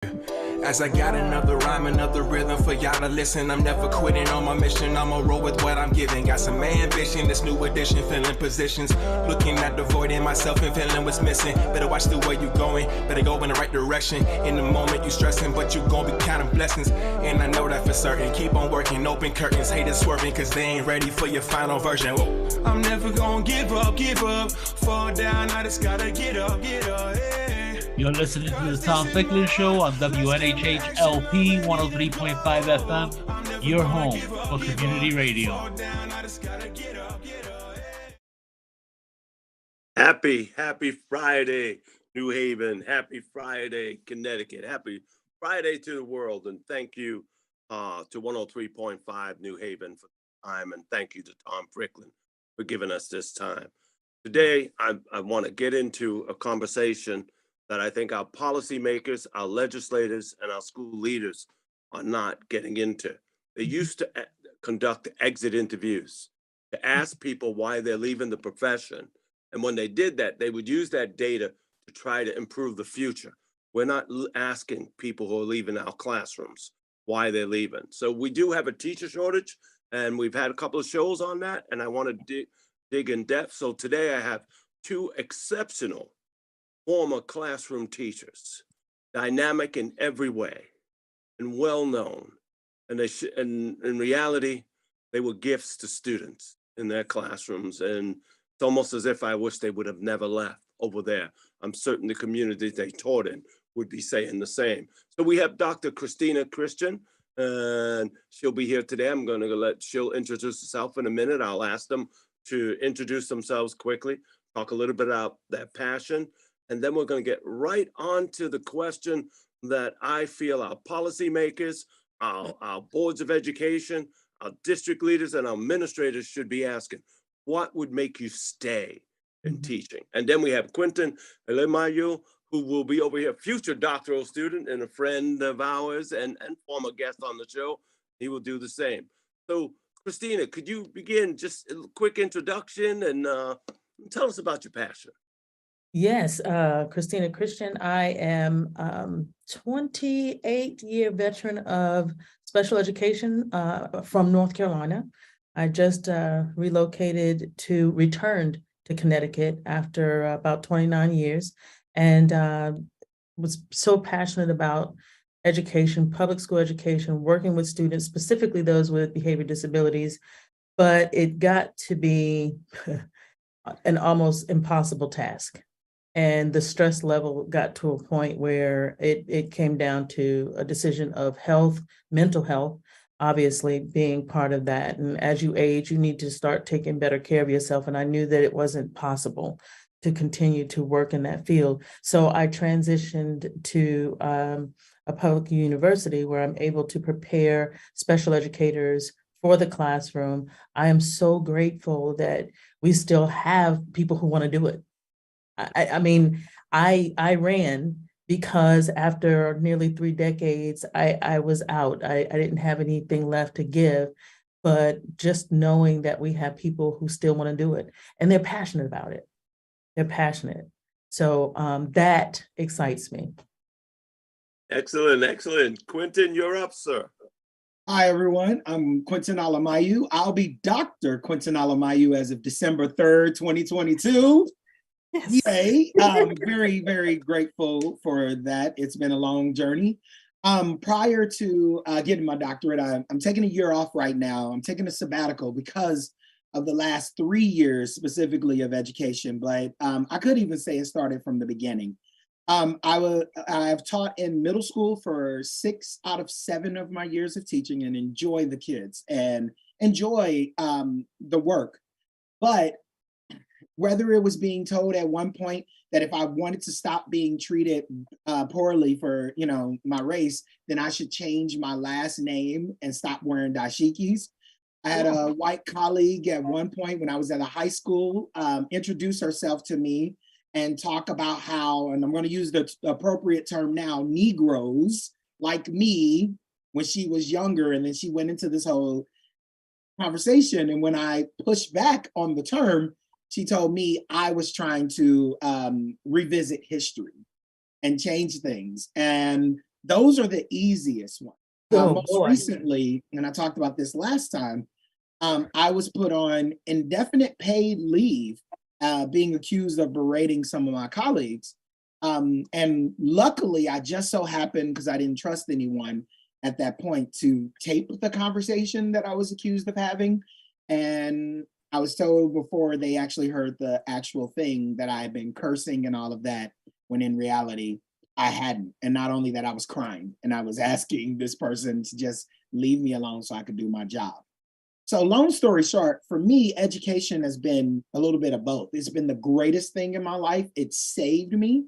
As I got another rhyme, another rhythm for y'all to listen. I'm never quitting on my mission. I'ma roll with what I'm giving. Got some ambition, this new edition, filling positions. Looking at the void in myself and feeling what's missing. Better watch the way you going, better go in the right direction. In the moment you stressing, but you gon' be counting blessings. And I know that for certain. Keep on working, open curtains. Haters swerving, cause they ain't ready for your final version. Whoa. I'm never gonna give up. Fall down, I just gotta get up, yeah. You're listening to the Tom Ficklin Show on WNHH LP 103.5 FM, your home for community radio. Happy Friday, New Haven. Happy Friday, Connecticut. Happy Friday to the world. And thank you to 103.5 New Haven for the time. And thank you to Tom Ficklin for giving us this time. Today, I want to get into a conversation that I think our policymakers, our legislators, and our school leaders are not getting into. They used to conduct exit interviews to ask people why they're leaving the profession. And when they did that, they would use that data to try to improve the future. We're not asking people who are leaving our classrooms why they're leaving. So we do have a teacher shortage, and we've had a couple of shows on that, and I want to dig in depth. So today I have two exceptional former classroom teachers, dynamic in every way and well-known. And in reality, they were gifts to students in their classrooms. And it's almost as if I wish they would have never left over there. I'm certain the communities they taught in would be saying the same. So we have Dr. Christina Christian, and she'll be here today. I'm going to she'll introduce herself in a minute. I'll ask them to introduce themselves quickly, talk a little bit about their passion. And then we're going to get right on to the question that I feel our policymakers, our boards of education, our district leaders, and our administrators should be asking. What would make you stay in teaching? And then we have Quentin Elemayu, who will be over here, future doctoral student and a friend of ours and former guest on the show. He will do the same. So, Christina, could you begin just a quick introduction and tell us about your passion? Yes, Christina Christian. I am 28-year veteran of special education from North Carolina. I just returned to Connecticut after about 29 years and was so passionate about education, public school education, working with students, specifically those with behavior disabilities. But it got to be an almost impossible task. And the stress level got to a point where it came down to a decision of health, mental health, obviously being part of that. And as you age, you need to start taking better care of yourself. And I knew that it wasn't possible to continue to work in that field. So I transitioned to a public university where I'm able to prepare special educators for the classroom. I am so grateful that we still have people who want to do it. I mean, I ran because after nearly 3 decades, I was out. I didn't have anything left to give, but just knowing that we have people who still want to do it and they're passionate about it. They're passionate. So that excites me. Excellent. Quentin, you're up, sir. Hi, everyone. I'm Quentin Alamayu. I'll be Dr. Quentin Alamayu as of December 3rd, 2022. Yes. Yay. I'm very, very grateful for that. It's been a long journey. Prior to getting my doctorate, I'm taking a year off right now. I'm taking a sabbatical because of the last 3 years specifically of education, but I could even say it started from the beginning. I've taught in middle school for 6 out of 7 of my years of teaching and enjoy the kids and enjoy the work. But whether it was being told at one point that if I wanted to stop being treated poorly for, my race, then I should change my last name and stop wearing dashikis. I had a white colleague at one point when I was at a high school introduce herself to me and talk about how, and I'm going to use the appropriate term now, Negroes like me when she was younger. And then she went into this whole conversation. And when I pushed back on the term, she told me I was trying to revisit history and change things. And Those are the easiest ones. Oh, Most boy. recently, and I talked about this last time, I was put on indefinite paid leave, being accused of berating some of my colleagues. And luckily, I just so happened, because I didn't trust anyone at that point, to tape the conversation that I was accused of having. And I was told before they actually heard the actual thing that I had been cursing and all of that, when in reality, I hadn't. And not only that, I was crying and I was asking this person to just leave me alone so I could do my job. So long story short, for me, education has been a little bit of both. It's been the greatest thing in my life. It saved me,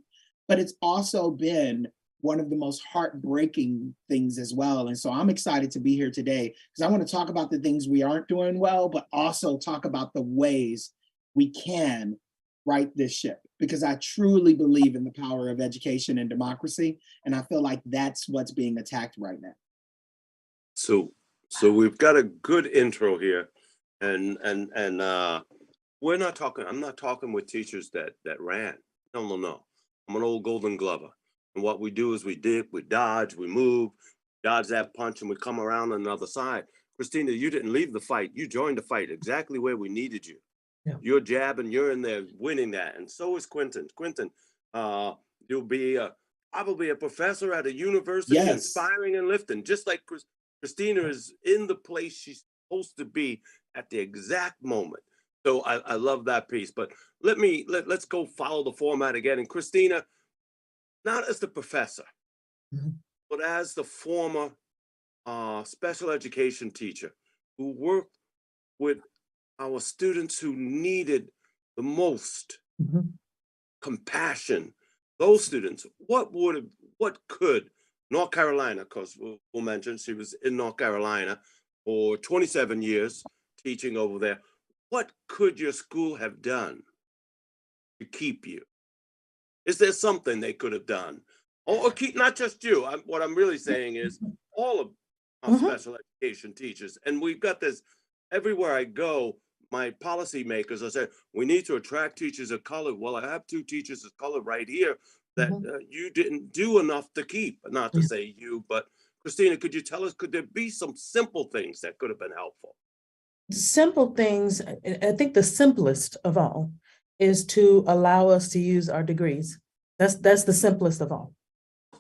but it's also been one of the most heartbreaking things as well. And so I'm excited to be here today because I want to talk about the things we aren't doing well, but also talk about the ways we can right this ship, because I truly believe in the power of education and democracy. And I feel like that's what's being attacked right now. So we've got a good intro here, and we're not talking. I'm not talking with teachers that ran. No. I'm an old Golden Glover, and what we do is we dip, we dodge, we move, dodge that punch, and we come around on the other side. Christina, you didn't leave the fight. You joined the fight exactly where we needed you. Yeah. You're jabbing, you're in there winning that, and so is Quentin. Quentin, you'll be probably a professor at a university, Yes. inspiring and lifting, just like Christina is in the place she's supposed to be at the exact moment. So I love that piece. But let's go follow the format again. And Christina, not as the professor, Mhm. but as the former special education teacher who worked with our students who needed the most Mhm. compassion. Those students, what could North Carolina, because we'll mention she was in North Carolina for 27 years teaching over there. What could your school have done to keep you? Is there something they could have done? Or keep not just you? What I'm really saying is all of our Mhm. special education teachers. And we've got this everywhere I go. My policymakers are saying we need to attract teachers of color. Well, I have 2 teachers of color right here that Mhm. you didn't do enough to keep. Not to Yeah. say you, but Christina, could you tell us, could there be some simple things that could have been helpful? Simple things, I think the simplest of all is to allow us to use our degrees. That's the simplest of all.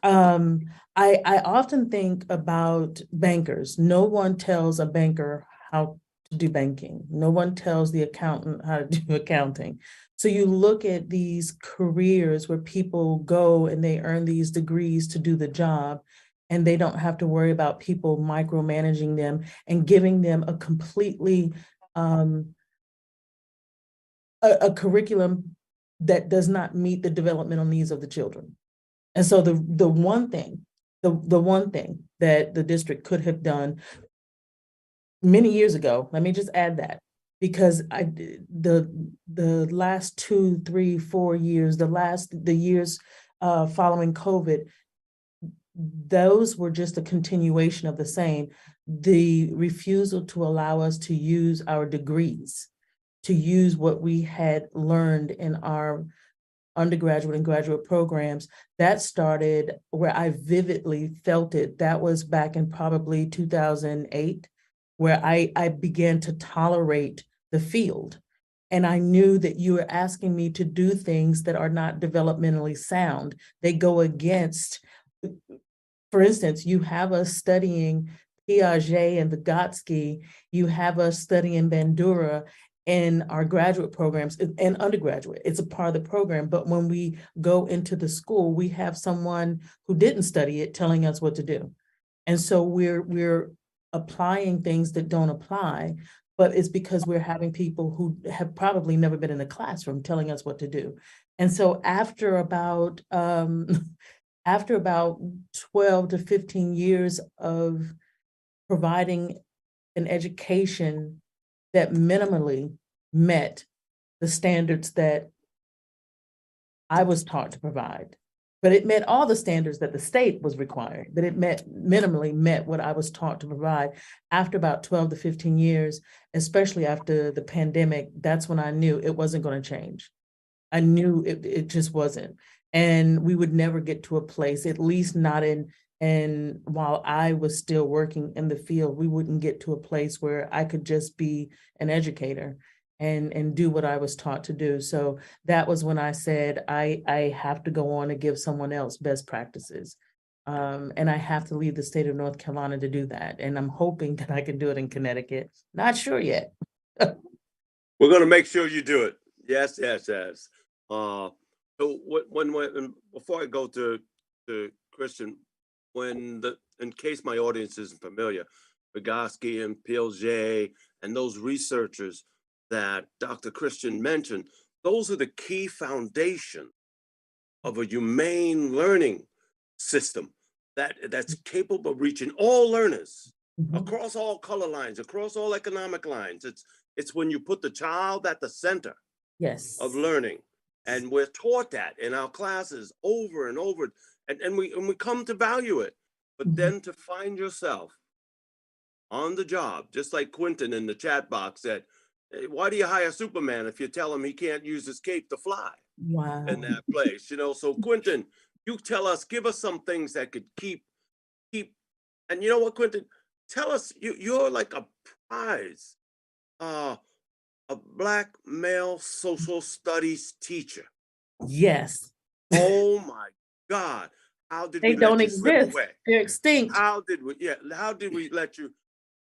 I often think about bankers. No one tells a banker how to do banking. No one tells the accountant how to do accounting. So you look at these careers where people go and they earn these degrees to do the job, and they don't have to worry about people micromanaging them and giving them a completely a curriculum that does not meet the developmental needs of the children. And so the one thing that the district could have done many years ago, let me just add that, because the last 2, 3, 4 years, the years following COVID, those were just a continuation of the same. The refusal to allow us to use our degrees, to use what we had learned in our undergraduate and graduate programs, that started where I vividly felt it. That was back in probably 2008, where I began to tolerate the field. And I knew that you were asking me to do things that are not developmentally sound. They go against, for instance, you have us studying Piaget and Vygotsky, you have us studying Bandura in our graduate programs and undergraduate. It's a part of the program. But when we go into the school, we have someone who didn't study it telling us what to do. And so we're applying things that don't apply, but it's because we're having people who have probably never been in a classroom telling us what to do. And so after about 12 to 15 years of providing an education that minimally met the standards that I was taught to provide, but it met all the standards that the state was requiring, but it minimally met what I was taught to provide. After about 12 to 15 years, especially after the pandemic, that's when I knew it wasn't going to change. I knew it just wasn't. And we would never get to a place, at least not in And while I was still working in the field, we wouldn't get to a place where I could just be an educator and do what I was taught to do. So that was when I said, I have to go on and give someone else best practices. And I have to leave the state of North Carolina to do that. And I'm hoping that I can do it in Connecticut. Not sure yet. We're going to make sure you do it. Yes, yes, yes. So when before I go to Christian, in case my audience isn't familiar, Vygotsky and Piaget and those researchers that Dr. Christian mentioned, those are the key foundation of a humane learning system that's capable of reaching all learners across all color lines, across all economic lines. It's when you put the child at the center of learning. And we're taught that in our classes over and over. And we come to value it. But then to find yourself on the job, just like Quentin in the chat box said, hey, why do you hire Superman if you tell him he can't use his cape to fly? Wow. In that place, so Quentin, you tell us, give us some things that could keep, and you know what, Quentin, tell us, you're like a prize, a Black male social studies teacher. Yes. Oh my God. How did They we don't let you slip exist. away? They're extinct. How did we let you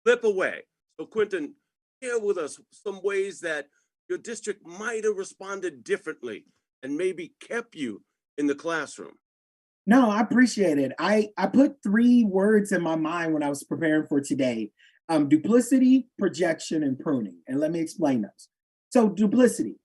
slip away? So Quentin, share with us some ways that your district might have responded differently and maybe kept you in the classroom. No, I appreciate it. I put 3 words in my mind when I was preparing for today: duplicity, projection, and pruning. And let me explain those. So duplicity,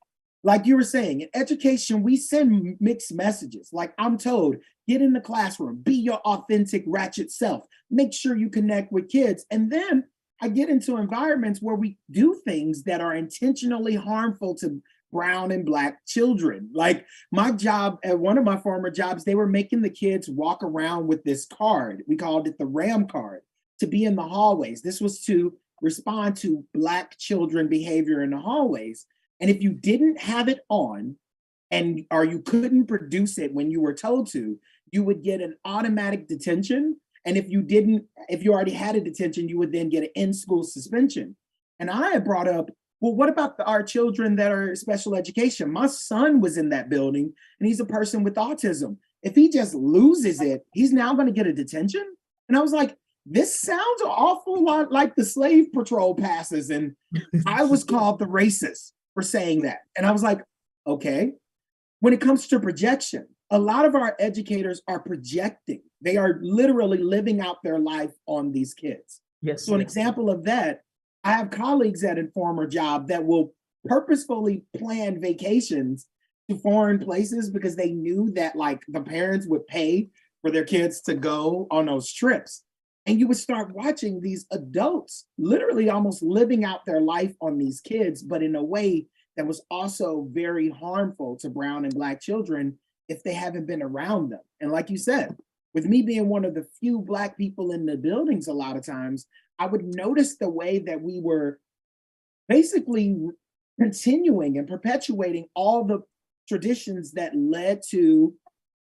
like you were saying, in education, we send mixed messages. Like I'm told, get in the classroom, be your authentic ratchet self, make sure you connect with kids. And then I get into environments where we do things that are intentionally harmful to brown and Black children. Like my job at one of my former jobs, they were making the kids walk around with this card. We called it the RAM card, to be in the hallways. This was to respond to Black children behavior in the hallways. And if you didn't have it on or you couldn't produce it when you were told to, you would get an automatic detention. And if you already had a detention, you would then get an in-school suspension. And I had brought up, well, what about our children that are special education? My son was in that building and he's a person with autism. If he just loses it, he's now going to get a detention. And I was like, this sounds an awful lot like the slave patrol passes. And I was called the racist for saying that. And I was like, okay. When it comes to projection, a lot of our educators are projecting. They are literally living out their life on these kids. Yes. So an example of that, I have colleagues at a former job that will purposefully plan vacations to foreign places because they knew that like the parents would pay for their kids to go on those trips. And you would start watching these adults literally almost living out their life on these kids, but in a way that was also very harmful to brown and Black children if they haven't been around them. And like you said, with me being one of the few Black people in the buildings, a lot of times, I would notice the way that we were basically continuing and perpetuating all the traditions that led to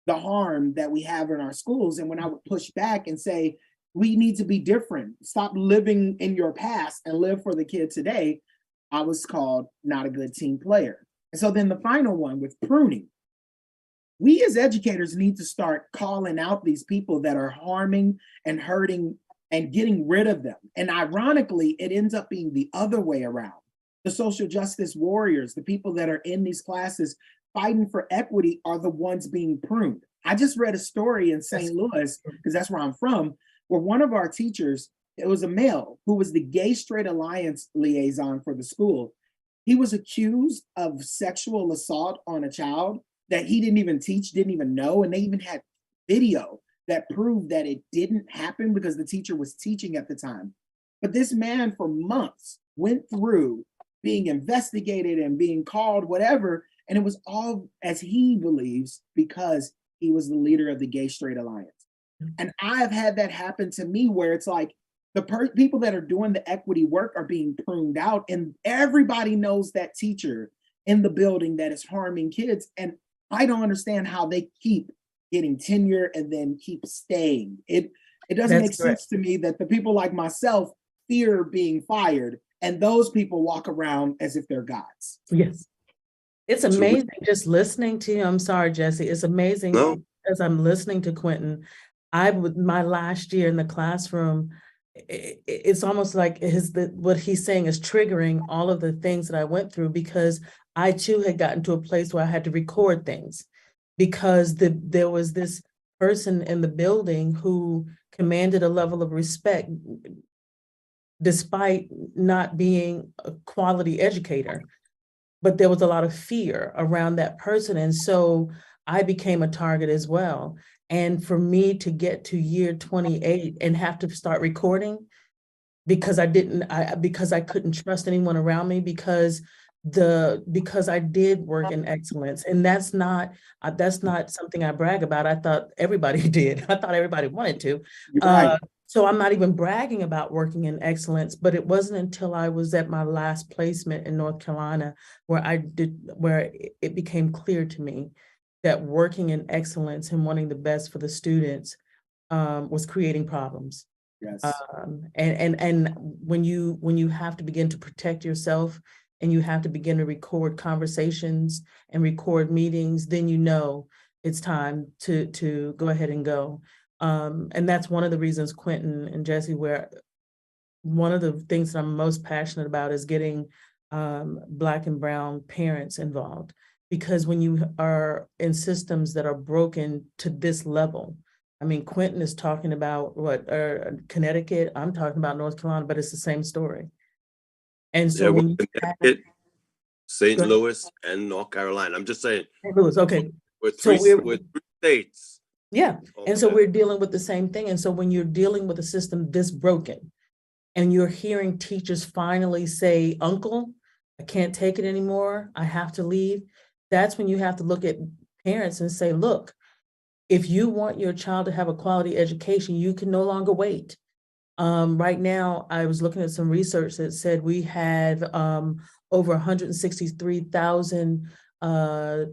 the harm that we have in our schools. And when I would push back and say, we need to be different, stop living in your past and live for the kid today, I was called not a good team player. And so then the final one with pruning, we as educators need to start calling out these people that are harming and hurting and getting rid of them. And ironically, it ends up being the other way around. The social justice warriors, the people that are in these classes fighting for equity are the ones being pruned. I just read a story in St. Louis, because that's where I'm from, where one of our teachers, it was a male who was the Gay Straight Alliance liaison for the school. He was accused of sexual assault on a child that he didn't even teach, didn't even know. And they even had video that proved that it didn't happen because the teacher was teaching at the time. But this man for months went through being investigated and being called whatever. And it was all, as he believes, because he was the leader of the Gay Straight Alliance. And I've had that happen to me where it's like the people that are doing the equity work are being pruned out and everybody knows that teacher in the building that is harming kids. And I don't understand how they keep getting tenure and then keep staying. It doesn't That's make correct. sense to me that the people like myself fear being fired, and those people walk around as if they're gods. Yes. It's So we- amazing just listening to you. I'm sorry, Jesse. It's amazing No. as I'm listening to Quentin. My last year in the classroom, it's almost like what he's saying is triggering all of the things that I went through, because I too had gotten to a place where I had to record things, because there was this person in the building who commanded a level of respect despite not being a quality educator. But there was a lot of fear around that person. And so I became a target as well. And for me to get to year 28 and have to start recording because because I couldn't trust anyone around me, because I did work in excellence. And that's not something I brag about. I thought everybody did. I thought everybody wanted to. Right. So I'm not even bragging about working in excellence, but it wasn't until I was at my last placement in North Carolina where it became clear to me that working in excellence and wanting the best for the students was creating problems. Yes. And when you have to begin to protect yourself and you have to begin to record conversations and record meetings, then you know it's time to go ahead and go. And that's one of the reasons, Quentin and Jesse, where one of the things that I'm most passionate about is getting Black and Brown parents involved. Because when you are in systems that are broken to this level, I mean, Quentin is talking about Connecticut, I'm talking about North Carolina, but it's the same story. And so when you have St. Go ahead. Louis and North Carolina, I'm just saying, St. Louis, okay. we're So three we're states. Yeah. And so Okay. we're dealing with the same thing. And so when you're dealing with a system this broken and you're hearing teachers finally say, "Uncle, I can't take it anymore. I have to leave," that's when you have to look at parents and say, look, if you want your child to have a quality education, you can no longer wait. Right now, I was looking at some research that said we have over 163,000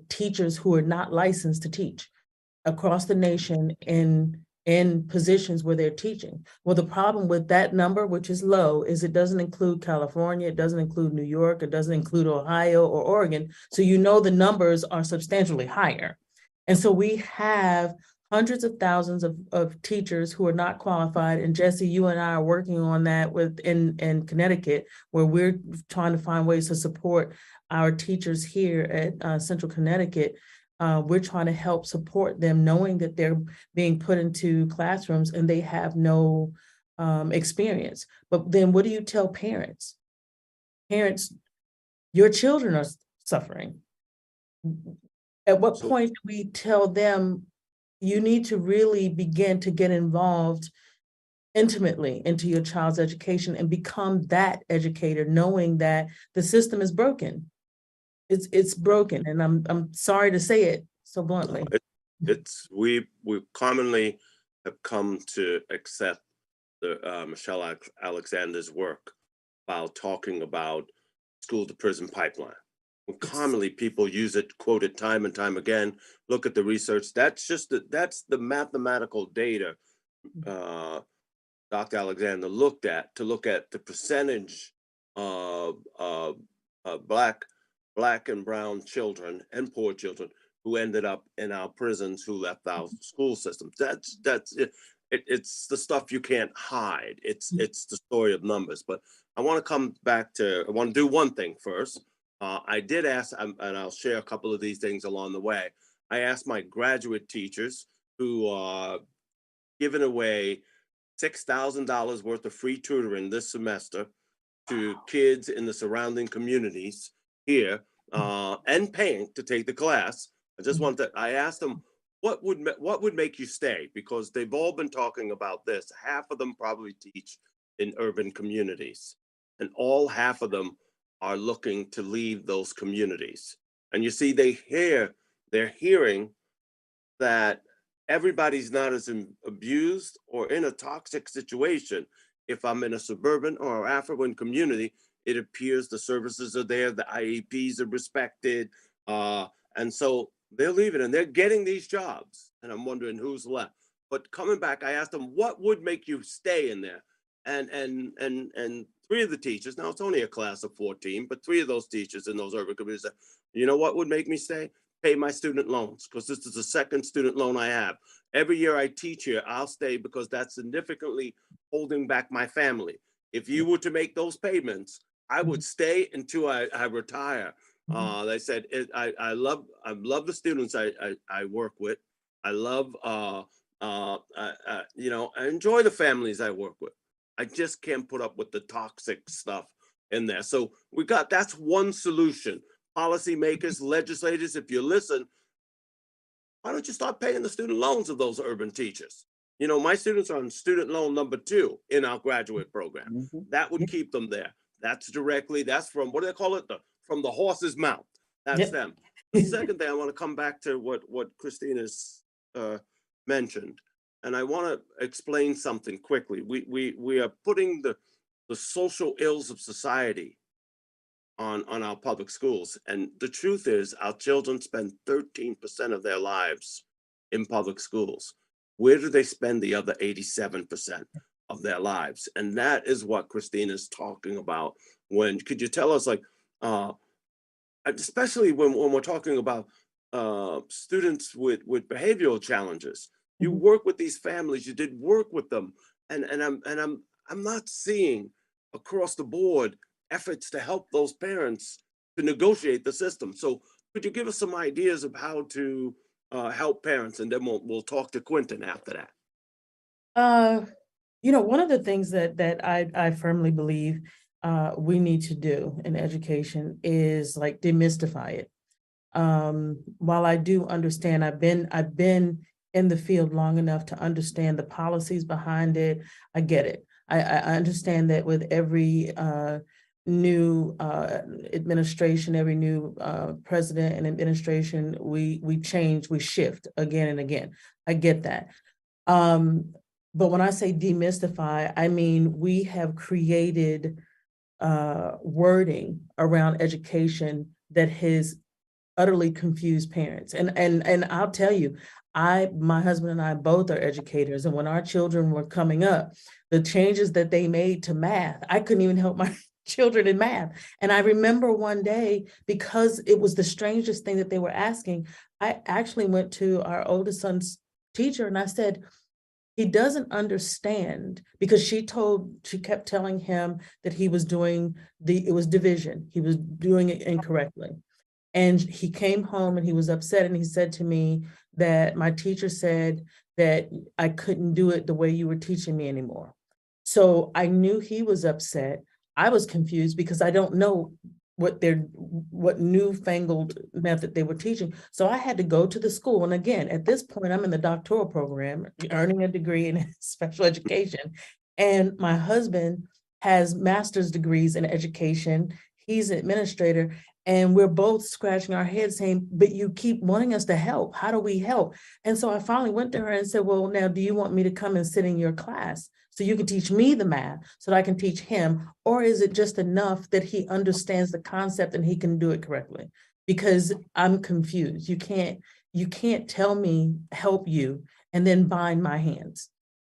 teachers who are not licensed to teach across the nation in positions where they're teaching. Well, the problem with that number, which is low, is it doesn't include California, it doesn't include New York, it doesn't include Ohio or Oregon. So you know the numbers are substantially higher. And so we have hundreds of thousands of teachers who are not qualified. And Jesse, you and I are working on that in Connecticut, where we're trying to find ways to support our teachers here at Central Connecticut. We're trying to help support them, knowing that they're being put into classrooms and they have no experience. But then what do you tell parents? Parents, your children are suffering. At what point do we tell them, you need to really begin to get involved intimately into your child's education and become that educator, knowing that the system is broken. It's broken, and I'm sorry to say it so bluntly. We commonly have come to accept the Michelle Alexander's work while talking about school to prison pipeline. Commonly, people use it, quote it time and time again. Look at the research. That's the mathematical data Dr. Alexander looked at to look at the percentage of black and brown children and poor children who ended up in our prisons, who left our school systems. That's it. It's the stuff you can't hide. It's the story of numbers. But I want to come back to. I want to do one thing first. I did ask, and I'll share a couple of these things along the way. I asked my graduate teachers who are giving away $6,000 worth of free tutoring this semester to kids in the surrounding communities here, and paying to take the class. I asked them, what would make you stay? Because they've all been talking about this. Half of them probably teach in urban communities, and all half of them are looking to leave those communities. And you see, they're hearing that everybody's not as abused or in a toxic situation. If I'm in a suburban or affluent community, it appears the services are there, the IEPs are respected. And so they're leaving and they're getting these jobs. And I'm wondering who's left. But coming back, I asked them, what would make you stay in there? And three of the teachers, now it's only a class of 14, but three of those teachers in those urban communities said, you know what would make me stay? Pay my student loans, because this is the second student loan I have. Every year I teach here, I'll stay because that's significantly holding back my family. If you were to make those payments, I would stay until I retire. They said, I love the students I work with. I love, you know, I enjoy the families I work with. I just can't put up with the toxic stuff in there. So that's one solution. Policymakers, legislators, if you listen, why don't you start paying the student loans of those urban teachers? You know, my students are on student loan number 2 in our graduate program. That would keep them there. That's from, what do they call it? From the horse's mouth. That's them. The second thing, I want to come back to what Christina's mentioned. And I want to explain something quickly. We are putting the social ills of society on our public schools. And the truth is, our children spend 13% of their lives in public schools. Where do they spend the other 87% of their lives? And that is what Christina's talking about. Could you tell us, like, especially when we're talking about students with behavioral challenges, you work with these families, you did work with them, and I'm not seeing across the board efforts to help those parents to negotiate the system. So could you give us some ideas of how to help parents, and then we'll talk to Quentin after that. You know, one of the things that I firmly believe we need to do in education is like demystify it. While I do understand, I've been in the field long enough to understand the policies behind it. I get it. I understand that with every new administration, every new president and administration, we change, we shift again and again. I get that. But when I say demystify, I mean, we have created wording around education that has utterly confused parents. And I'll tell you, my husband and I both are educators. And when our children were coming up, the changes that they made to math, I couldn't even help my children in math. And I remember one day, because it was the strangest thing that they were asking, I actually went to our oldest son's teacher and I said, he doesn't understand, because she kept telling him that he was doing it was division. He was doing it incorrectly. And he came home and he was upset. And he said to me that my teacher said that I couldn't do it the way you were teaching me anymore. So I knew he was upset. I was confused because I don't know what newfangled method they were teaching. So I had to go to the school. And again, at this point, I'm in the doctoral program, earning a degree in special education. And my husband has master's degrees in education. He's an administrator. And we're both scratching our heads saying, but you keep wanting us to help. How do we help? And so I finally went to her and said, well, now, do you want me to come and sit in your class so you can teach me the math so that I can teach him? Or is it just enough that he understands the concept and he can do it correctly? Because I'm confused. You can't tell me help you and then bind my hands.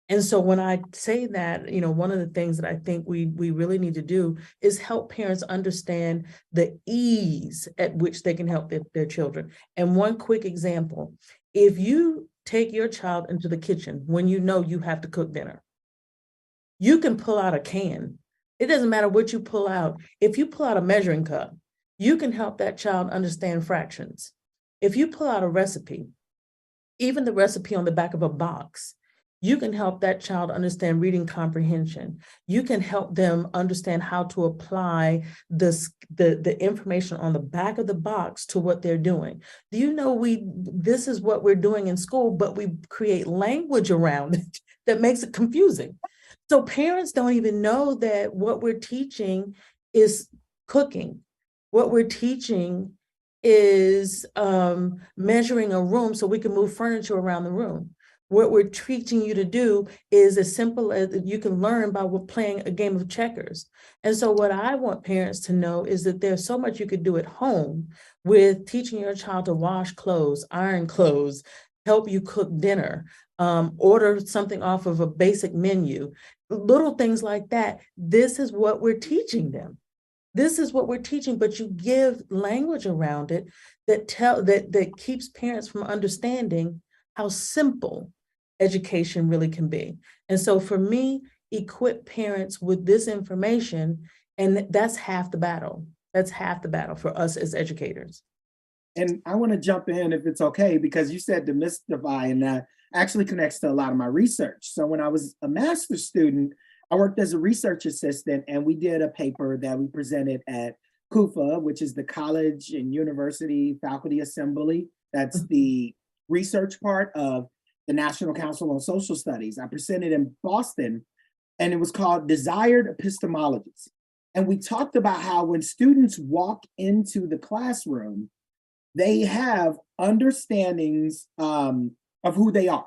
And so when I say that, you know, one of the things that I think we really need to do is help parents understand the ease at which they can help their children. And one quick example, if you take your child into the kitchen when you know you have to cook dinner, you can pull out a can. It doesn't matter what you pull out. If you pull out a measuring cup, you can help that child understand fractions. If you pull out a recipe, even the recipe on the back of a box, you can help that child understand reading comprehension. You can help them understand how to apply the information on the back of the box to what they're doing. Do you know this is what we're doing in school, but we create language around it that makes it confusing. So parents don't even know that what we're teaching is cooking. What we're teaching is measuring a room so we can move furniture around the room. What we're teaching you to do is as simple as you can learn by playing a game of checkers. And so what I want parents to know is that there's so much you could do at home with teaching your child to wash clothes, iron clothes, help you cook dinner, order something off of a basic menu, little things like that. This is what we're teaching them. This is what we're teaching, but you give language around it that keeps parents from understanding how simple education really can be. And so for me, equip parents with this information, and that's half the battle. That's half the battle for us as educators. And I want to jump in if it's okay, because you said demystify, and that actually connects to a lot of my research. So when I was a master's student, I worked as a research assistant, and we did a paper that we presented at CUFA, which is the College and University Faculty Assembly. That's the research part of the National Council on Social Studies. I presented in Boston, and it was called Desired Epistemologies. And we talked about how when students walk into the classroom, they have understandings of who they are,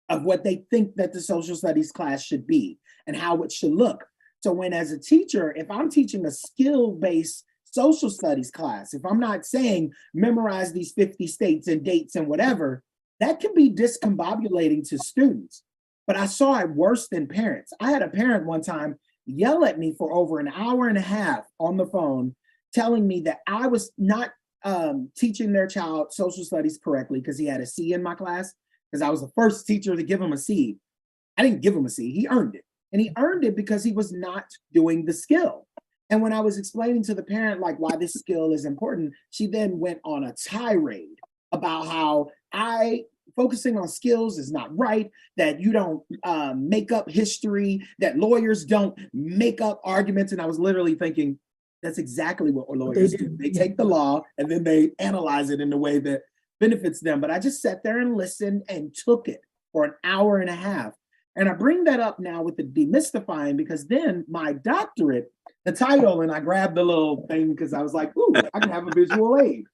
of what they think that the social studies class should be and how it should look. So when, as a teacher, if I'm teaching a skill-based social studies class, if I'm not saying memorize these 50 states and dates and whatever, that can be discombobulating to students. But I saw it worse than parents. I had a parent one time yell at me for over an hour and a half on the phone, telling me that I was not teaching their child social studies correctly because he had a C in my class, because I was the first teacher to give him a C. I didn't give him a C, he earned it. And he earned it because he was not doing the skill. And when I was explaining to the parent like why this skill is important, she then went on a tirade about how focusing on skills is not right, that you don't make up history, that lawyers don't make up arguments. And I was literally thinking, that's exactly what lawyers do. They take the law and then they analyze it in a way that benefits them. But I just sat there and listened and took it for an hour and a half. And I bring that up now with the demystifying, because then my doctorate, the title, and I grabbed the little thing because I was like, ooh, I can have a visual aid.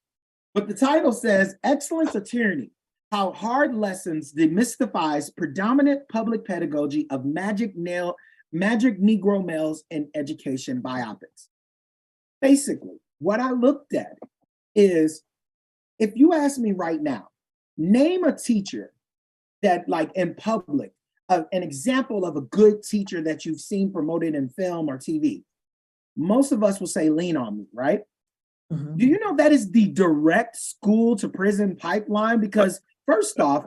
But the title says, Excellence or Tyranny, How Hard Lessons Demystifies Predominant Public Pedagogy of Magic Negro Males in Education Biopics. Basically, what I looked at is, if you ask me right now, name a teacher that, like in public, an example of a good teacher that you've seen promoted in film or TV, most of us will say, Lean on Me, right? Mm-hmm. Do you know that is the direct school to prison pipeline? Because first off,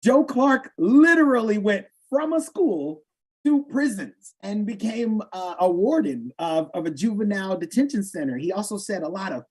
Joe Clark literally went from a school to prisons and became a warden of a juvenile detention center. He also said a lot of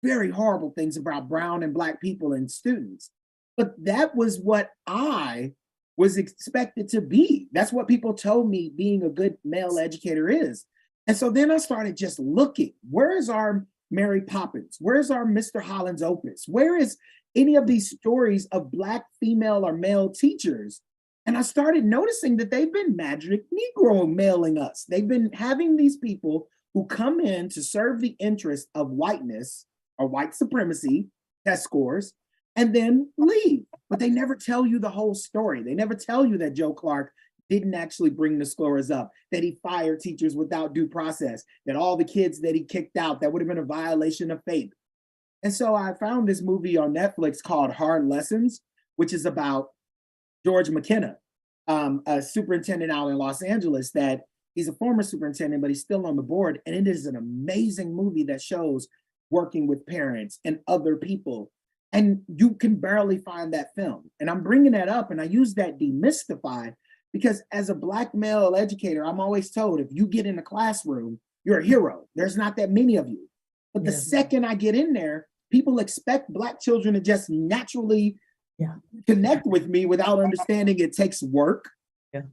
very horrible things about brown and Black people and students. But that was what I was expected to be. That's what people told me being a good male educator is. And so then I started just looking, where is our Mary Poppins? Where's our Mr. Holland's Opus? Where is any of these stories of Black female or male teachers? And I started noticing that they've been magic Negro mailing us. They've been having these people who come in to serve the interest of whiteness or white supremacy, test scores, and then leave. But they never tell you the whole story. They never tell you that Joe Clark didn't actually bring the scores up, that he fired teachers without due process, that all the kids that he kicked out, that would have been a violation of faith. And so I found this movie on Netflix called Hard Lessons, which is about George McKenna, a superintendent out in Los Angeles, that he's a former superintendent, but he's still on the board. And it is an amazing movie that shows working with parents and other people. And you can barely find that film. And I'm bringing that up, and I use that demystify because as a Black male educator, I'm always told, if you get in a classroom, you're a hero. There's not that many of you. But the second I get in there, people expect Black children to just naturally connect with me without understanding it takes work.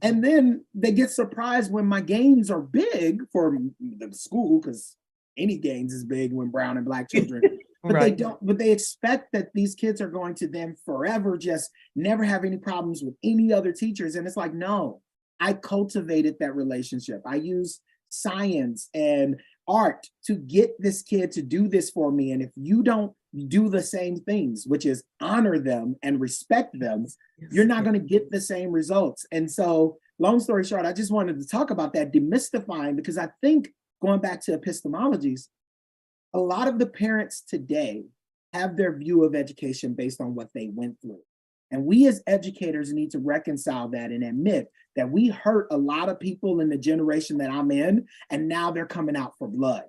And then they get surprised when my gains are big for the school, because any gains is big when brown and Black children. But they don't, but they expect that these kids are going to then forever just never have any problems with any other teachers. And it's like, no, I cultivated that relationship. I use science and art to get this kid to do this for me. And if you don't do the same things, which is honor them and respect them, you're not going to get the same results. And so, long story short, I just wanted to talk about that, demystifying, because I think going back to epistemologies, a lot of the parents today have their view of education based on what they went through. And we as educators need to reconcile that and admit that we hurt a lot of people in the generation that I'm in, and now they're coming out for blood.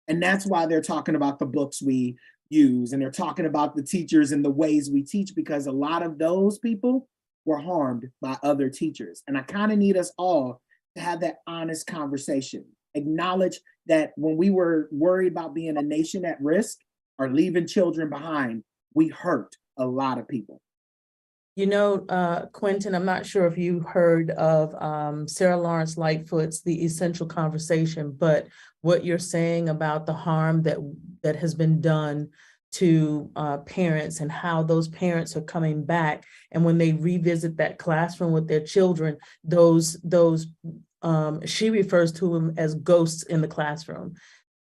And that's why they're talking about the books we use, and they're talking about the teachers and the ways we teach, because a lot of those people were harmed by other teachers. And I kind of need us all to have that honest conversation. Acknowledge that when we were worried about being a nation at risk or leaving children behind, we hurt a lot of people. You know, Quentin, I'm not sure if you heard of Sarah Lawrence Lightfoot's The Essential Conversation, but what you're saying about the harm that has been done to parents and how those parents are coming back, and when they revisit that classroom with their children, those she refers to them as ghosts in the classroom.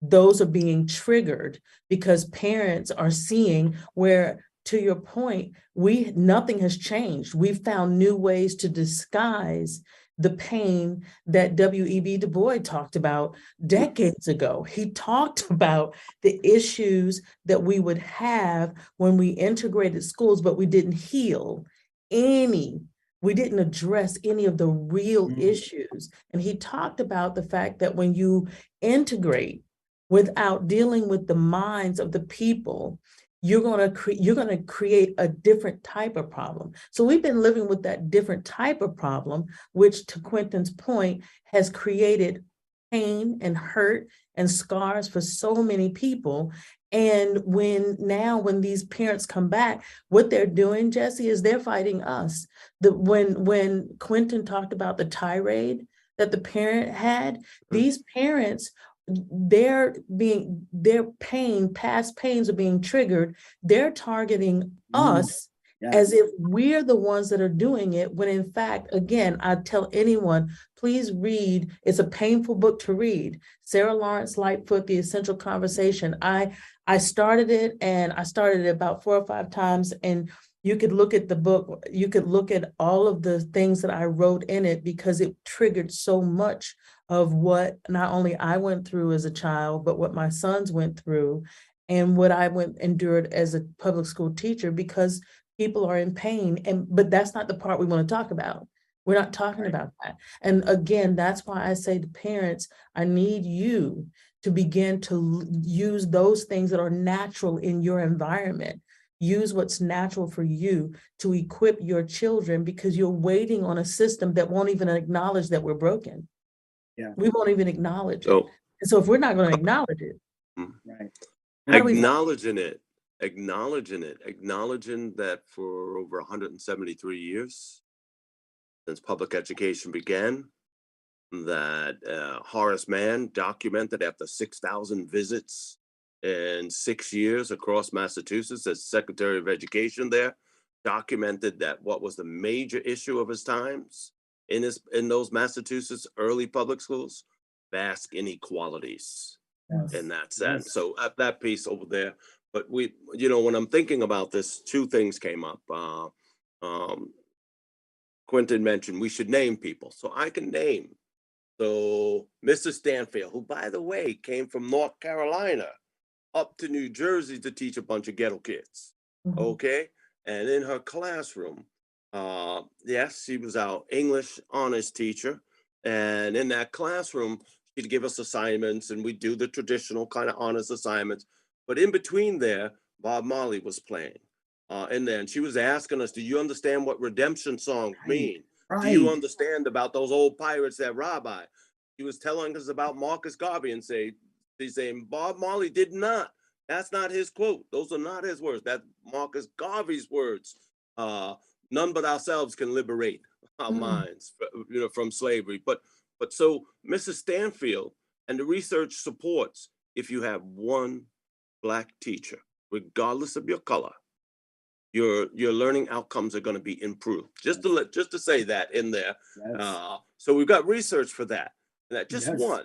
Those are being triggered because parents are seeing where, to your point, nothing has changed. We've found new ways to disguise the pain that W.E.B. Du Bois talked about decades ago. He talked about the issues that we would have when we integrated schools, but we didn't heal we didn't address any of the real issues. And he talked about the fact that when you integrate without dealing with the minds of the people, you're going to create a different type of problem. So we've been living with that different type of problem, which, to Quentin's point, has created pain and hurt and scars for so many people. And when these parents come back, what they're doing, Jesse, is they're fighting us. When Quentin talked about the tirade that the parent had, these parents, their past pains are being triggered. They're targeting us as if we're the ones that are doing it, when in fact, again, I tell anyone, please read. It's a painful book to read. Sarah Lawrence Lightfoot, The Essential Conversation. I started it, and I started it about 4 or 5 times, and you could look at the book, you could look at all of the things that I wrote in it, because it triggered so much of what not only I went through as a child, but what my sons went through, and what I endured as a public school teacher, because people are in pain. But that's not the part we want to talk about. We're not talking about that. And again, that's why I say to parents, I need you to begin to use those things that are natural in your environment. Use what's natural for you to equip your children, because you're waiting on a system that won't even acknowledge that we're broken. Yeah. We won't even acknowledge it. So, And so if we're not going to acknowledge it, right. acknowledging that for over 173 years since public education began, that Horace Mann documented after 6,000 visits in 6 years across Massachusetts as Secretary of Education there, documented that what was the major issue of his times in those Massachusetts early public schools, vast inequalities in that sense. So that piece over there. But when I'm thinking about this, 2 things came up. Quentin mentioned we should name people, so I can name. So Mrs. Stanfield, who, by the way, came from North Carolina up to New Jersey to teach a bunch of ghetto kids. Okay. And in her classroom, yes, she was our English honors teacher. And in that classroom, she'd give us assignments, and we'd do the traditional kind of honors assignments. But in between there, Bob Marley was playing. And then she was asking us, do you understand what redemption songs mean? Do you understand about those old pirates that rob I? He was telling us about Marcus Garvey, and he's saying Bob Marley did not. That's not his quote. Those are not his words. That's Marcus Garvey's words. None but ourselves can liberate our minds, from slavery. But so Mrs. Stanfield, and the research supports, if you have one Black teacher, regardless of your color, your learning outcomes are going to be improved. Just to say that in there. So we've got research for that. And that just one.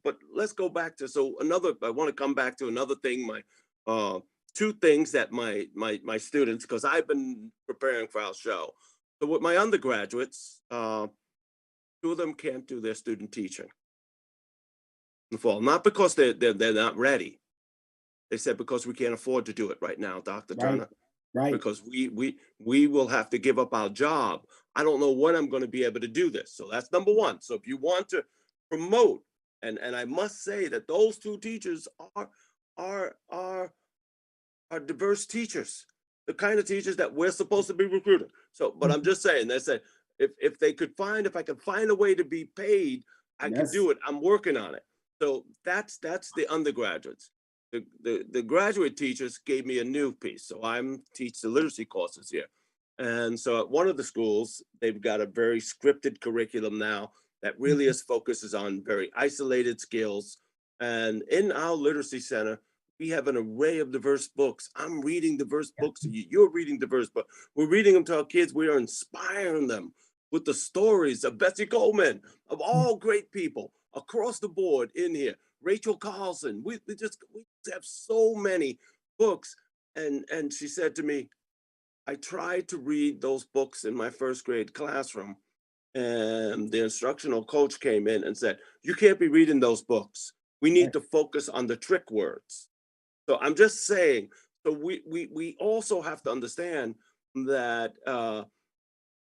But let's go back to I want to come back to another thing my 2 two things that my students, because I've been preparing for our show. So with my undergraduates, two of them can't do their student teaching in the fall, not because they're not ready. They said because we can't afford to do it right now, Dr. Right. Turner. Right. Because we will have to give up our job. I don't know when I'm going to be able to do this. So that's number one. So if you want to promote, and I must say that those two teachers are diverse teachers, the kind of teachers that we're supposed to be recruiting. So, but I'm just saying, they said if I could find a way to be paid, I could do it. I'm working on it. So that's the undergraduates. The graduate teachers gave me a new piece. So I'm teach the literacy courses here. And so at one of the schools, they've got a very scripted curriculum now that really is focuses on very isolated skills. And in our literacy center, we have an array of diverse books. I'm reading diverse books. You're reading diverse books. We're reading them to our kids. We are inspiring them with the stories of Bessie Coleman, of all great people across the board in here. Rachel Carlson. We have so many books. And she said to me, I tried to read those books in my first grade classroom, and the instructional coach came in and said, you can't be reading those books. We need to focus on the trick words. So I'm just saying, so we also have to understand that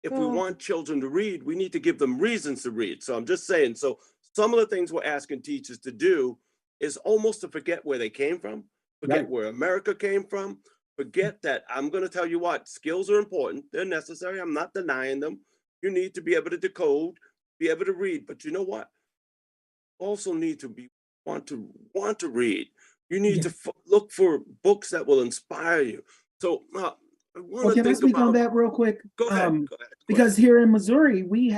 if we want children to read, we need to give them reasons to read. So I'm just saying, so some of the things we're asking teachers to do is almost to forget where they came from, forget where America came from, forget that. I'm going to tell you what, skills are important. They're necessary. I'm not denying them. You need to be able to decode, be able to read. But you know what? Also need to want to read. You need to look for books that will inspire you. So I want to Can I think speak on about that real quick? Go ahead. Because here in Missouri, we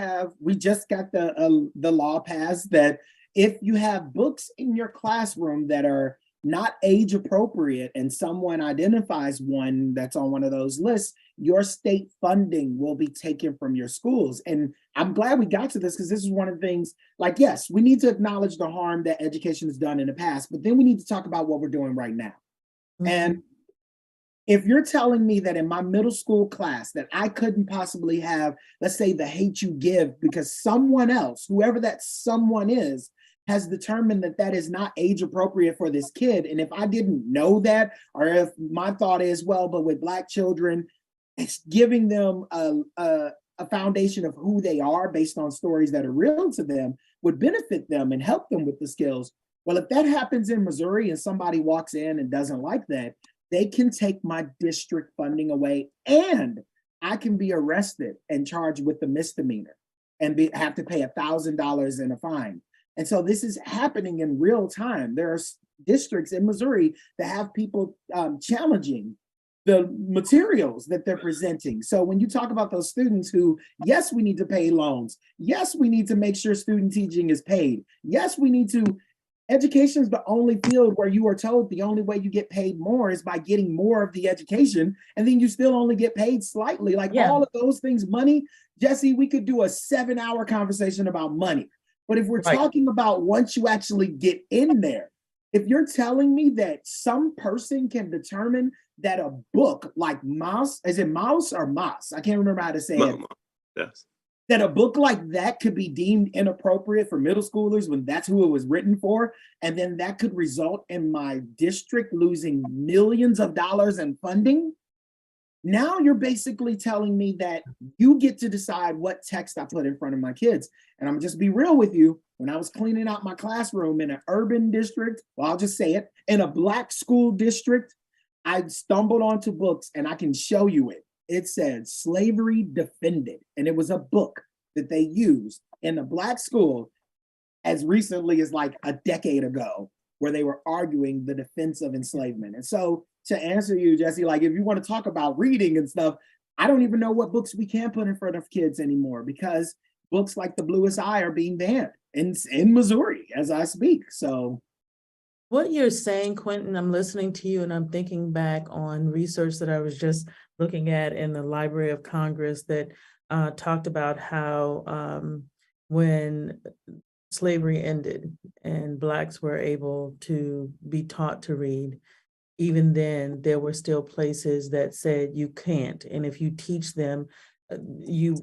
just got the law passed that if you have books in your classroom that are not age appropriate and someone identifies one that's on one of those lists, your state funding will be taken from your schools. And I'm glad we got to this, because this is one of the things, like, yes, we need to acknowledge the harm that education has done in the past, but then we need to talk about what we're doing right now. And if you're telling me that in my middle school class that I couldn't possibly have, let's say, the Hate U Give because someone else, whoever that someone is, has determined that that is not age appropriate for this kid. And if I didn't know that, or if my thought is, well, but with Black children, it's giving them a foundation of who they are based on stories that are real to them, would benefit them and help them with the skills. Well, if that happens in Missouri and somebody walks in and doesn't like that, they can take my district funding away, and I can be arrested and charged with a misdemeanor and have to pay $1,000 in a fine. And so this is happening in real time. There are districts in Missouri that have people challenging the materials that they're presenting. So when you talk about those students who, yes, we need to pay loans. Yes, we need to make sure student teaching is paid. Yes, we need to. Education is the only field where you are told the only way you get paid more is by getting more of the education, and then you still only get paid slightly. Like all of those things, money, Jesse, we could do a 7-hour conversation about money. But if we're talking about once you actually get in there, if you're telling me that some person can determine that a book like Mouse, is it Mouse or Mouse? I can't remember how to say it. Yes. That a book like that could be deemed inappropriate for middle schoolers when that's who it was written for, and then that could result in my district losing millions of dollars in funding. Now you're basically telling me that you get to decide what text I put in front of my kids. And I'm just be real with you. When I was cleaning out my classroom in an urban district, well, I'll just say it, in a Black school district, I stumbled onto books, and I can show you it. It said Slavery Defended, and it was a book that they used in a Black school as recently as like a decade ago, where they were arguing the defense of enslavement. And so to answer you, Jesse, like if you want to talk about reading and stuff, I don't even know what books we can put in front of kids anymore, because books like The Bluest Eye are being banned in Missouri as I speak. So what you're saying, Quentin, I'm listening to you and I'm thinking back on research that I was just looking at in the Library of Congress that talked about how when slavery ended and Blacks were able to be taught to read, even then, there were still places that said you can't. And if you teach them, you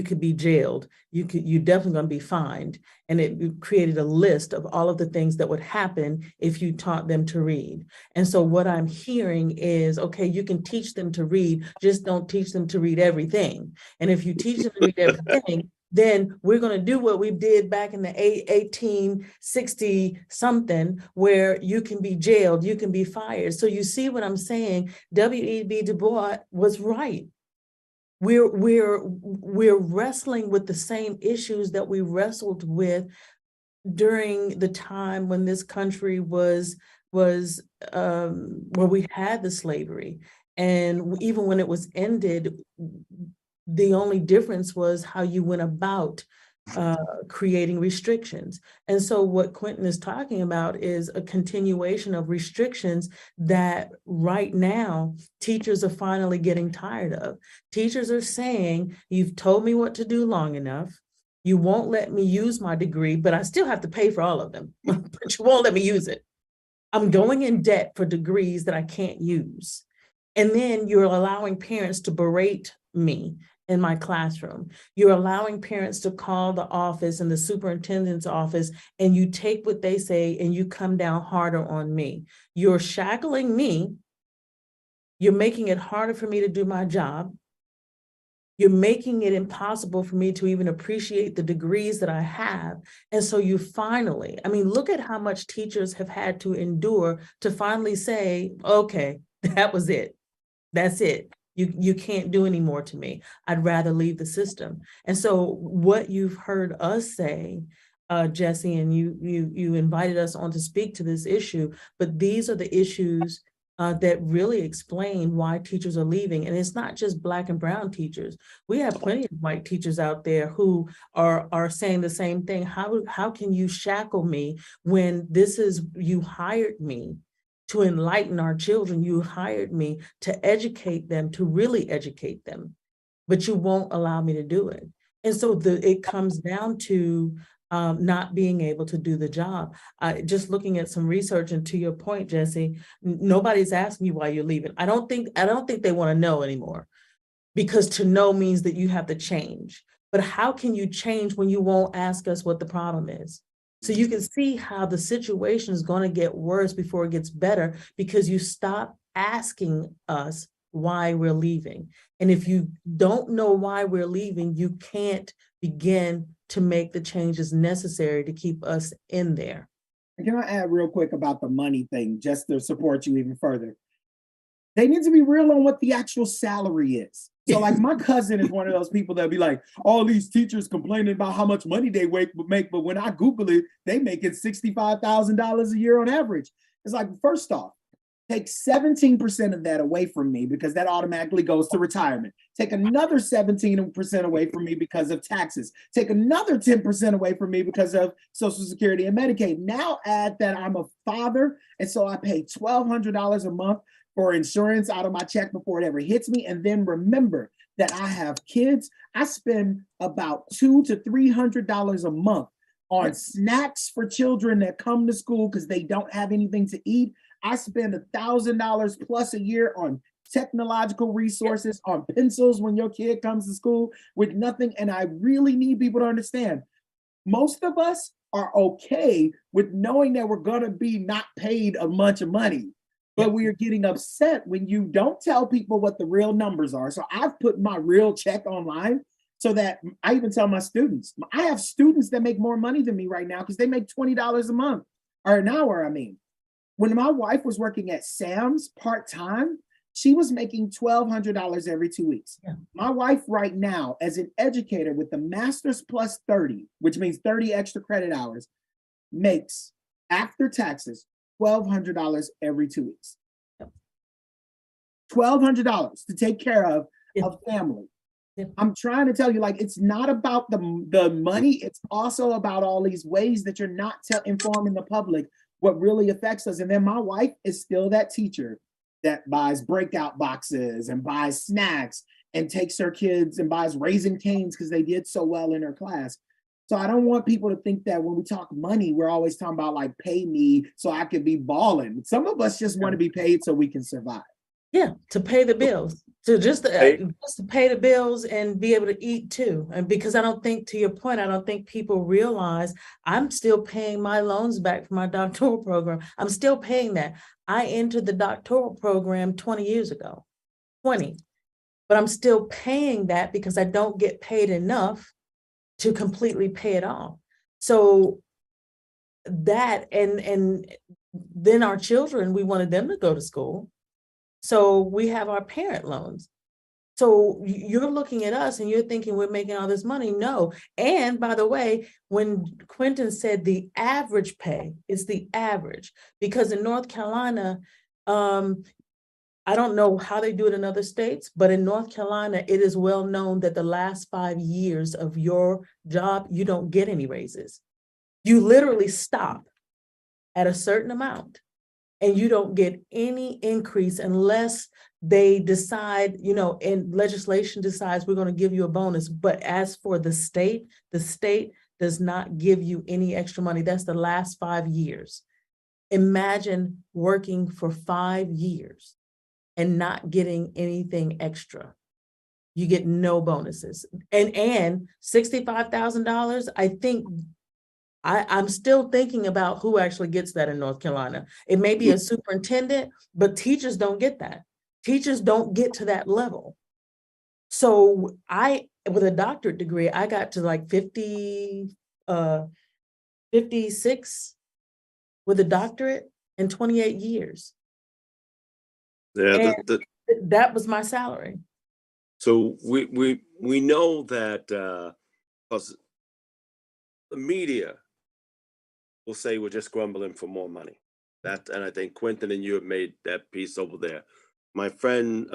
could be jailed. You're definitely going to be fined. And it created a list of all of the things that would happen if you taught them to read. And so what I'm hearing is, okay, you can teach them to read, just don't teach them to read everything. And if you teach them to read everything, then we're going to do what we did back in the 1860 something, where you can be jailed, you can be fired. So you see what I'm saying? W.E.B. Du Bois was right. We're wrestling with the same issues that we wrestled with during the time when this country was where we had the slavery. And even when it was ended, the only difference was how you went about creating restrictions. And so what Quentin is talking about is a continuation of restrictions that right now teachers are finally getting tired of. Teachers are saying, you've told me what to do long enough. You won't let me use my degree, but I still have to pay for all of them, but you won't let me use it. I'm going in debt for degrees that I can't use. And then you're allowing parents to berate me in my classroom. You're allowing parents to call the office and the superintendent's office, and you take what they say and you come down harder on me. You're shackling me. You're making it harder for me to do my job. You're making it impossible for me to even appreciate the degrees that I have. And so you finally, I mean, look at how much teachers have had to endure to finally say, okay, that was it. That's it. You can't do any more to me. I'd rather leave the system. And so what you've heard us say, Jesse, and you invited us on to speak to this issue, but these are the issues that really explain why teachers are leaving. And it's not just Black and brown teachers. We have plenty of white teachers out there who are saying the same thing. How can you shackle me when this is, you hired me to enlighten our children. You hired me to educate them, to really educate them, but you won't allow me to do it. And so it comes down to not being able to do the job. Just looking at some research, and to your point, Jesse, nobody's asking you why you're leaving. I don't think they want to know anymore, because to know means that you have to change. But how can you change when you won't ask us what the problem is? So you can see how the situation is going to get worse before it gets better, because you stop asking us why we're leaving. And if you don't know why we're leaving, you can't begin to make the changes necessary to keep us in there. Can I add real quick about the money thing, just to support you even further? They need to be real on what the actual salary is. So like my cousin is one of those people that'll be like, all these teachers complaining about how much money they make, but when I Google it, they make it $65,000 a year on average. It's like, first off, take 17% of that away from me, because that automatically goes to retirement. Take another 17% away from me because of taxes. Take another 10% away from me because of Social Security and Medicaid. Now add that I'm a father, and so I pay $1,200 a month for insurance out of my check before it ever hits me. And then remember that I have kids. I spend about $200 to $300 a month on snacks for children that come to school because they don't have anything to eat. I spend $1,000 plus a year on technological resources, on pencils when your kid comes to school with nothing. And I really need people to understand, most of us are okay with knowing that we're going to be not paid a bunch of money. But we are getting upset when you don't tell people what the real numbers are. So I've put my real check online so that I even tell my students, I have students that make more money than me right now because they make $20 a month, or an hour, I mean. When my wife was working at Sam's part-time, she was making $1,200 every 2 weeks. Yeah. My wife right now, as an educator with the master's plus 30, which means 30 extra credit hours, makes, after taxes, $1,200 every 2 weeks. $1,200 to take care of a family. I'm trying to tell you, like, it's not about the money. It's also about all these ways that you're not informing the public what really affects us. And then my wife is still that teacher that buys breakout boxes and buys snacks and takes her kids and buys Raising Cane's because they did so well in her class. So I don't want people to think that when we talk money, we're always talking about like pay me so I can be balling. Some of us just want to be paid so we can survive. Yeah, to pay the bills, to just to pay the bills and be able to eat too. And because I don't think, to your point, I don't think people realize I'm still paying my loans back for my doctoral program. I'm still paying that. I entered the doctoral program 20 years ago, 20, but I'm still paying that because I don't get paid enough to completely pay it off. So that, and then our children, we wanted them to go to school. So we have our parent loans. So you're looking at us and you're thinking we're making all this money. No. And by the way, when Quentin said the average pay is the average, because in North Carolina, I don't know how they do it in other states, but in North Carolina, it is well known that the last 5 years of your job, you don't get any raises. You literally stop at a certain amount and you don't get any increase unless they decide, and legislation decides we're going to give you a bonus. But as for the state does not give you any extra money. That's the last 5 years. Imagine working for 5 years and not getting anything extra. You get no bonuses. And $65,000, I think I'm still thinking about who actually gets that in North Carolina. It may be a superintendent, but teachers don't get that. Teachers don't get to that level. So with a doctorate degree, I got to like 56 with a doctorate in 28 years. Yeah, And that was my salary. so we know that because the media will say we're just grumbling for more money. And I think Quentin and you have made that piece over there. My friend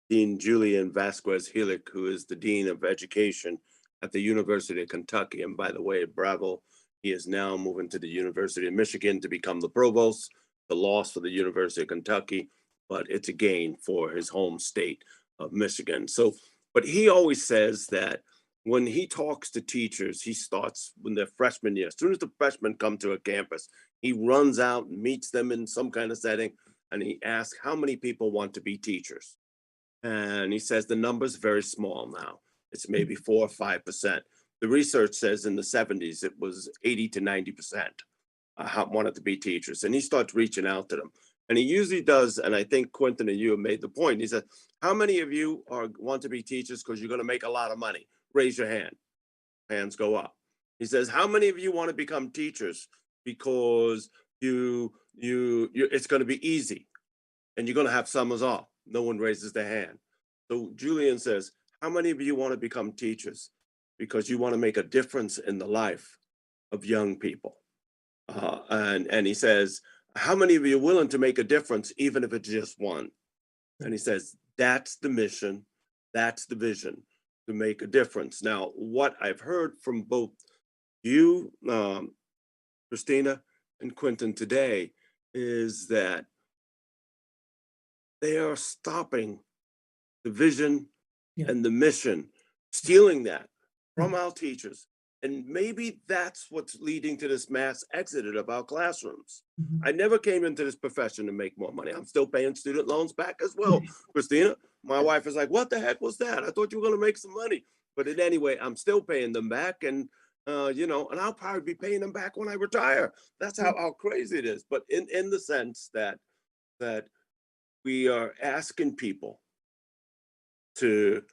Dean Julian Vasquez Helic, who is the Dean of Education at the University of Kentucky, and by the way, bravo, he is now moving to the University of Michigan to become the provost. The loss for the University of Kentucky, but it's a gain for his home state of Michigan. So, but he always says that when he talks to teachers, he starts when they're freshman year. As soon as the freshmen come to a campus, he runs out and meets them in some kind of setting, and he asks how many people want to be teachers. And he says the number's very small now. It's maybe 4 or 5%. The research says in the 70s it was 80 to 90% wanted to be teachers. And he starts reaching out to them. And he usually does, and I think Quentin and you have made the point. He said, how many of you want to be teachers because you're going to make a lot of money? Raise your hand. Hands go up. He says, how many of you want to become teachers because it's going to be easy and you're going to have summers off? No one raises their hand. So Julian says, how many of you want to become teachers because you want to make a difference in the life of young people? And he says, how many of you are willing to make a difference, even if it's just one? And he says, that's the mission, that's the vision, to make a difference. Now, what I've heard from both you, Christina, and Quentin today is that they are stopping the vision and the mission, stealing that from our teachers. And maybe that's what's leading to this mass exodus of our classrooms. I never came into this profession to make more money. I'm still paying student loans back as well, Christina. My wife is like, what the heck was that? I thought you were going to make some money. But anyway, I'm still paying them back. And, and I'll probably be paying them back when I retire. That's how crazy it is. But in the sense that we are asking people to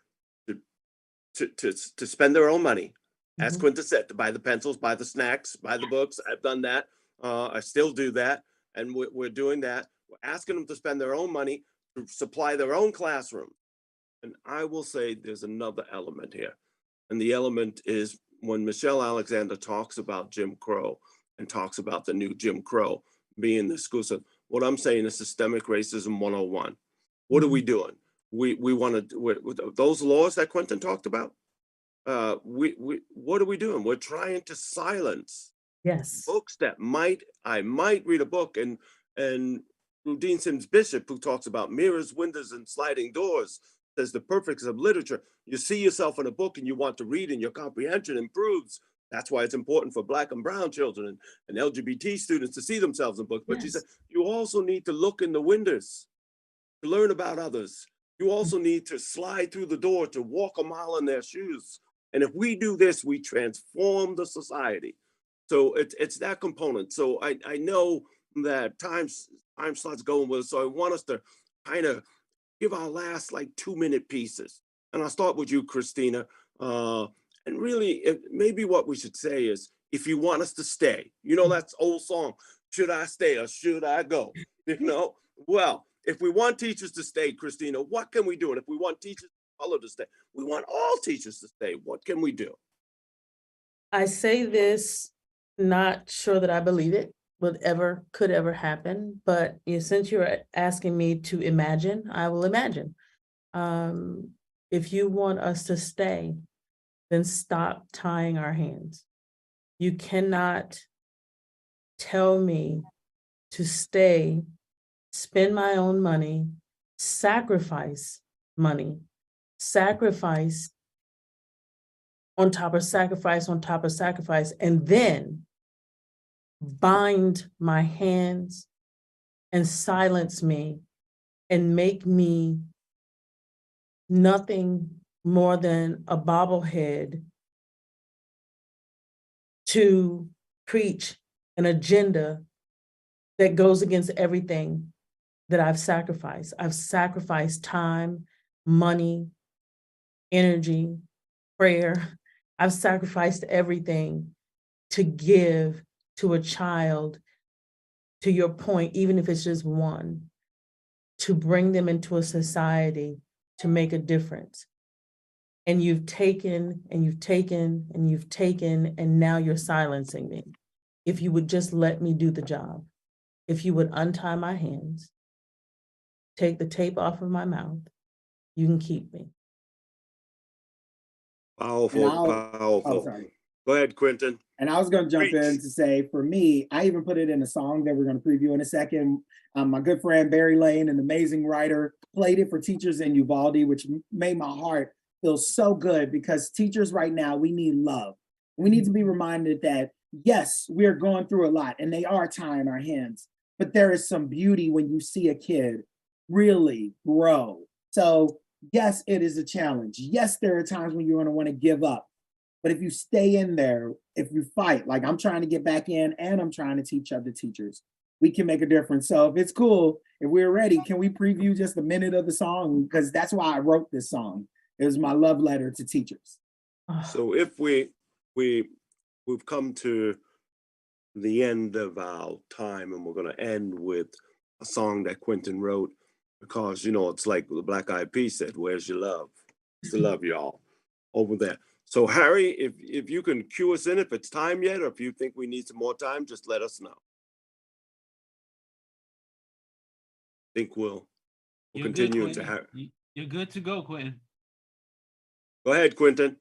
spend their own money, as Quinta said, to buy the pencils, buy the snacks, buy the books. I've done that. I still do that. And we're doing that. We're asking them to spend their own money to supply their own classroom. And I will say there's another element here. And the element is when Michelle Alexander talks about Jim Crow and talks about the new Jim Crow being the school system, what I'm saying is systemic racism 101. What are we doing? We want to, those laws that Quentin talked about, what are we doing? We're trying to silence books that I might read a book, and Rudine Sims Bishop, who talks about mirrors, windows, and sliding doors, as the perfect of literature. You see yourself in a book and you want to read and your comprehension improves. That's why it's important for Black and brown children and LGBT students to see themselves in books. But Yes. she said, you also need to look in the windows to learn about others. You also need to slide through the door to walk a mile in their shoes. And if we do this, we transform the society. So it's that component. So I know that time slots going with us. So I want us to kind of give our last like 2-minute pieces. And I'll start with you, Christina. And really, maybe what we should say is, if you want us to stay, you know, that's old song, should I stay or should I go? You know, well, if we want teachers to stay, Christina, what can we do? And if we want teachers of color to stay, we want all teachers to stay, what can we do? I say this, not sure that I believe it could ever happen, but since you're asking me to imagine, I will imagine. If you want us to stay, then stop tying our hands. You cannot tell me to stay, spend my own money, sacrifice money, sacrifice on top of sacrifice on top of sacrifice, and then bind my hands and silence me and make me nothing more than a bobblehead to preach an agenda that goes against everything that I've sacrificed. I've sacrificed time, money, energy, prayer. I've sacrificed everything to give to a child, to your point, even if it's just one, to bring them into a society to make a difference. And you've taken and you've taken and you've taken, and now you're silencing me. If you would just let me do the job, if you would untie my hands, take the tape off of my mouth, you can keep me. Powerful, powerful. Sorry. Go ahead, Quentin. And I was going to jump Preach. in to say, for me, I even put it in a song that we're going to preview in a second. My good friend Barry Lane, an amazing writer, played it for teachers in Uvalde, which made my heart feel so good, because teachers right now, we need love. We need to be reminded that, yes, we're going through a lot and they are tying our hands, but there is some beauty when you see a kid really grow. So yes, it is a challenge. Yes, there are times when you're going to want to give up. But if you stay in there, if you fight, like I'm trying to get back in and I'm trying to teach other teachers, we can make a difference. So if it's cool, if we're ready, can we preview just a minute of the song? Because that's why I wrote this song. It was my love letter to teachers. So if we've come to the end of our time, and we're going to end with a song that Quentin wrote, because, you know, it's like the Black Eyed Peas said, where's your love? It's the love, y'all, over there. So Harry, if you can cue us in, if it's time yet, or if you think we need some more time, just let us know. I think we'll continue into Harry. You're good to go, Quentin. Go ahead, Quentin.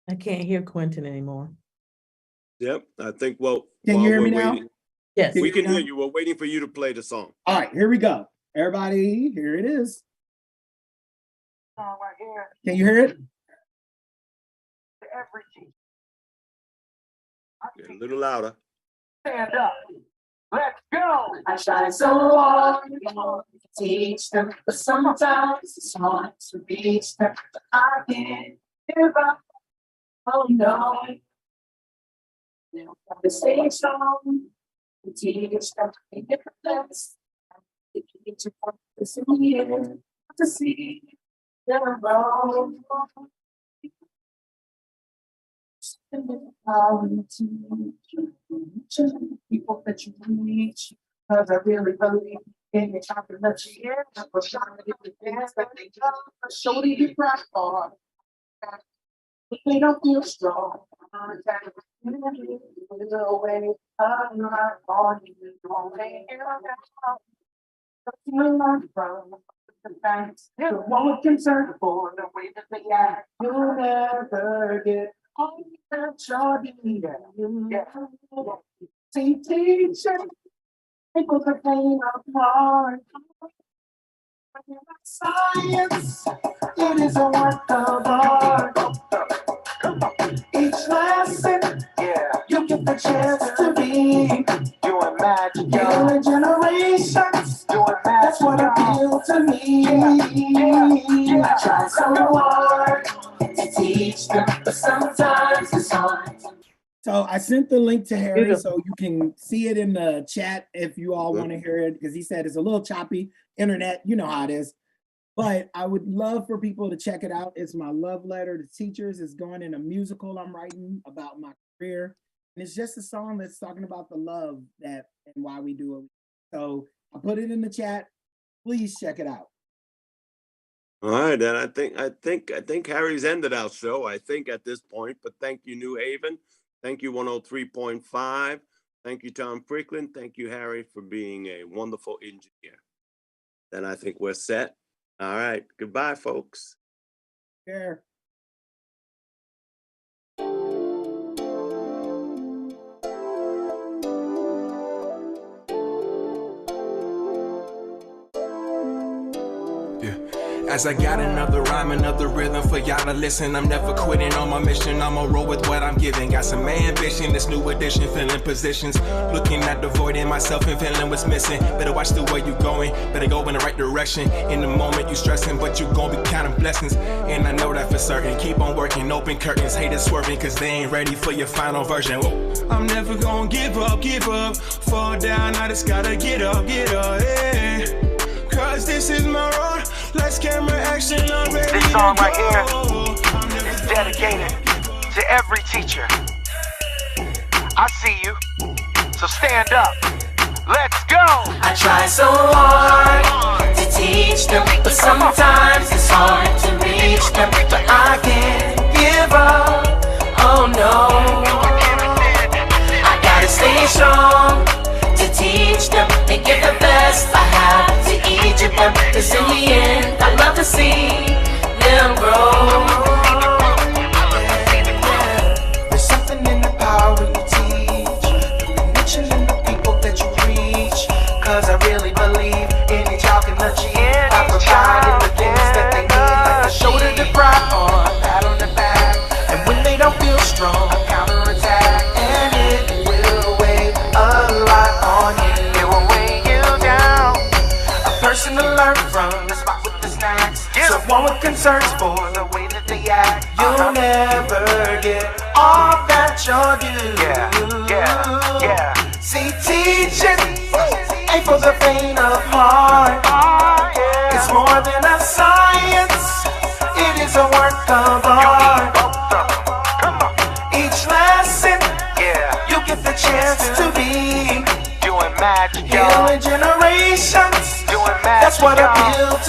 I can't hear Quentin anymore. Yep, I think, well, Can you hear me now? waiting, Yes. we can hear you. We're waiting for you to play the song. All right, here we go. Everybody, here it is. Can you hear it? Get a little louder. Stand up. Let's go. I try so hard to teach them, but sometimes it's hard to reach them. I can't give up. Oh no. The same song. The teach them in different places. If you need to practice in here to see them wrong. People that you reach, because I really believe in your confidence. Yeah, I'm trying to get the things that they love. Show that you cry for, but they don't feel strong. I'm trying to get away. I'm not on you. You're the one concerned for the way that they act. You'll never get all that you're teacher, people complain apart. Science, it is a work of art. Each lesson, you get the chance to be doing magic. Young generations, that's what appealed to me. I try so hard to teach them, but sometimes it's hard. So I sent the link to Harry Beautiful. so you can see it in the chat if you all want to hear it, because he said it's a little choppy internet. You know how it is. But I would love for people to check it out. It's my love letter to teachers. It's going in a musical I'm writing about my career. And it's just a song that's talking about the love that and why we do it. So I put it in the chat. Please check it out. All right, and I think Harry's ended our show, I think, at this point. But thank you, New Haven. Thank you, 103.5. Thank you, Tom Ficklin. Thank you, Harry, for being a wonderful engineer. Then I think we're set. All right. Goodbye, folks. Here. As I got another rhyme, another rhythm for y'all to listen. I'm never quitting on my mission. I'ma roll with what I'm giving. Got some ambition, this new edition, filling positions. Looking at the void in myself and feeling what's missing. Better watch the way you going, better go in the right direction. In the moment you stressing, but you gon' be counting blessings. And I know that for certain. Keep on working, open curtains. Haters swerving, cause they ain't ready for your final version. Whoa. I'm never gonna give up. Fall down, I just gotta get up, yeah. Cause this is my road. Let's camera action already. This song right here is dedicated to every teacher. I see you, so stand up. Let's go. I try so hard to teach them, but sometimes it's hard to reach them. But I can't give up. Oh no, I gotta stay strong to teach them and give the best I have to each of them. Cause in the end, I love to see them grow. There's something in the power when you teach, the connection in the people that you reach. Cause I really believe any child can achieve. I provide the things that they need, like a shoulder to cry on, a pat on the back. And when they don't feel strong, a counterattack. And it will weigh a lot on you. It will weigh you down. A person to learn from, the spot with the snacks. Someone with concerns for the way that they act. You'll never get off that you're due. Yeah. See, teaching ain't for the faint of heart. It's more than a science, it is a work of art. Come on. Each lesson, Yeah. you get the chance to be Doing magic, y'all. healing generations. Doing magic, That's what y'all. appeals